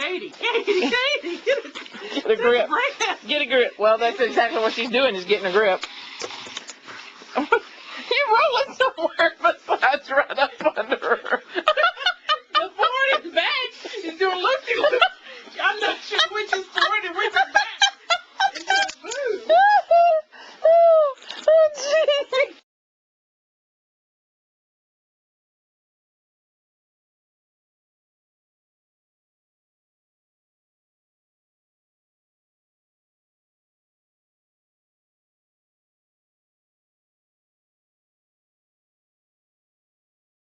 Katie, get a grip. Get a grip. Well, that's exactly what she's doing, is getting a grip. You're rolling somewhere besides right up under her. The board is bad.